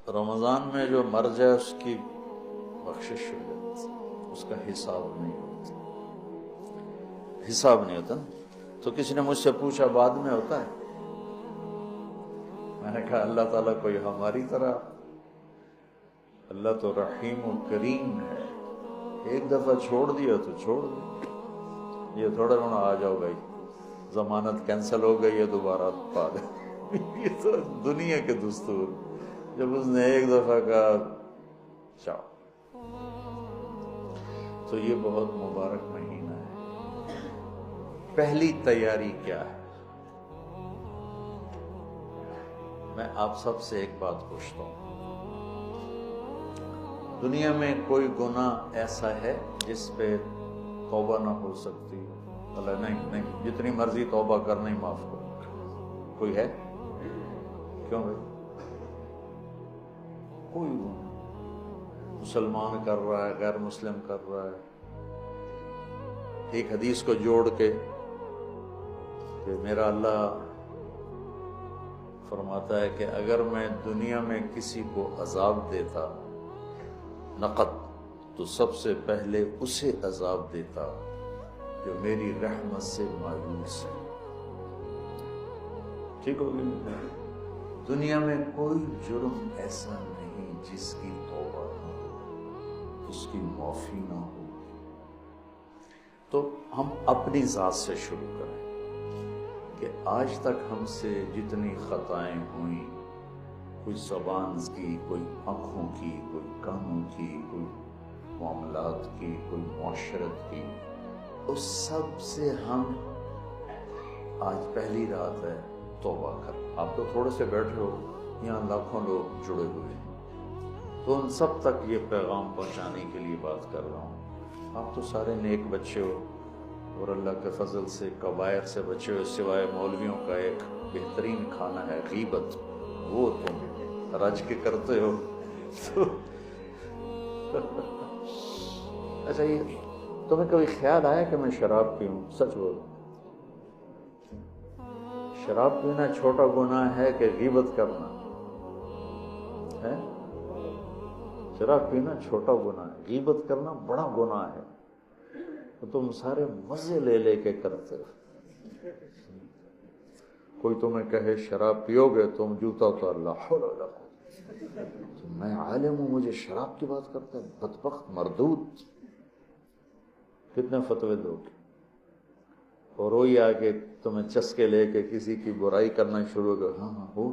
رمضان میں جو مر جائے اس کی بخشش ہو جاتی، اس کا حساب نہیں ہوتا، حساب نہیں ہوتا نا۔ تو کسی نے مجھ سے پوچھا بعد میں ہوتا ہے؟ میں نے کہا اللہ تعالیٰ کوئی ہماری طرح، اللہ تو رحیم و کریم ہے، ایک دفعہ چھوڑ دیا تو چھوڑ دیا، یہ تھوڑا ہونا آ جاؤ بھائی ضمانت کینسل ہو گئی ہے دوبارہ پا دے یہ تو دنیا کے دستور، جب اس نے ایک دفعہ کہا چاؤ۔ تو یہ بہت مبارک مہینہ ہے۔ پہلی تیاری کیا ہے؟ میں آپ سب سے ایک بات پوچھتا ہوں، دنیا میں کوئی گناہ ایسا ہے جس پہ توبہ نہ ہو سکتی؟ اللہ نہیں، جتنی مرضی توبہ کر نہیں معاف کرو، کوئی ہے؟ کیوں بھائی؟ کوئی گناہ مسلمان کر رہا ہے، غیر مسلم کر رہا ہے، ایک حدیث کو جوڑ کے کہ میرا اللہ فرماتا ہے کہ اگر میں دنیا میں کسی کو عذاب دیتا نقد تو سب سے پہلے اسے عذاب دیتا جو میری رحمت سے مایوس ہے۔ ٹھیک ہوگی؟ دنیا میں کوئی جرم ایسا نہیں جس کی توبہ نہ ہو، اس کی معافی نہ ہو۔ تو ہم اپنی ذات سے شروع کریں کہ آج تک ہم سے جتنی خطائیں ہوئیں، کوئی زبان کی، کوئی آنکھوں کی، کوئی کانوں کی، کوئی معاملات کی، کوئی معاشرت کی، اس سب سے ہم آج پہلی رات ہے توبہ کر۔ آپ تو تھوڑے سے بیٹھے ہو، یہاں لاکھوں لوگ جڑے ہوئے ہیں، تو ان سب تک یہ پیغام پہنچانے کے لیے بات کر رہا ہوں۔ آپ تو سارے نیک بچے ہو اور اللہ کے فضل سے کبائر سے بچے ہو، سوائے مولویوں کا ایک بہترین کھانا ہے غیبت، وہ تم رج کے کرتے ہو۔ اچھا، یہ تمہیں کبھی خیال آیا کہ میں شراب پیوں؟ سچ بولو، شراب پینا چھوٹا گناہ ہے کہ غیبت کرنا ہے؟ شراب پینا چھوٹا گناہ ہے، غیبت کرنا بڑا گناہ ہے۔ تو تم سارے مزے لے لے کے کرتے ہو۔ کوئی تمہیں کہے شراب پیو گے تم، جوتا تو اللہ حول ولا قوت، میں عالم ہوں مجھے شراب کی بات کرتا ہے، بدبخت مردود، کتنے فتوے دو گے؟ اور وہی آ کے تمہیں چسکے لے کے کسی کی برائی کرنا شروع کر، ہاں ہو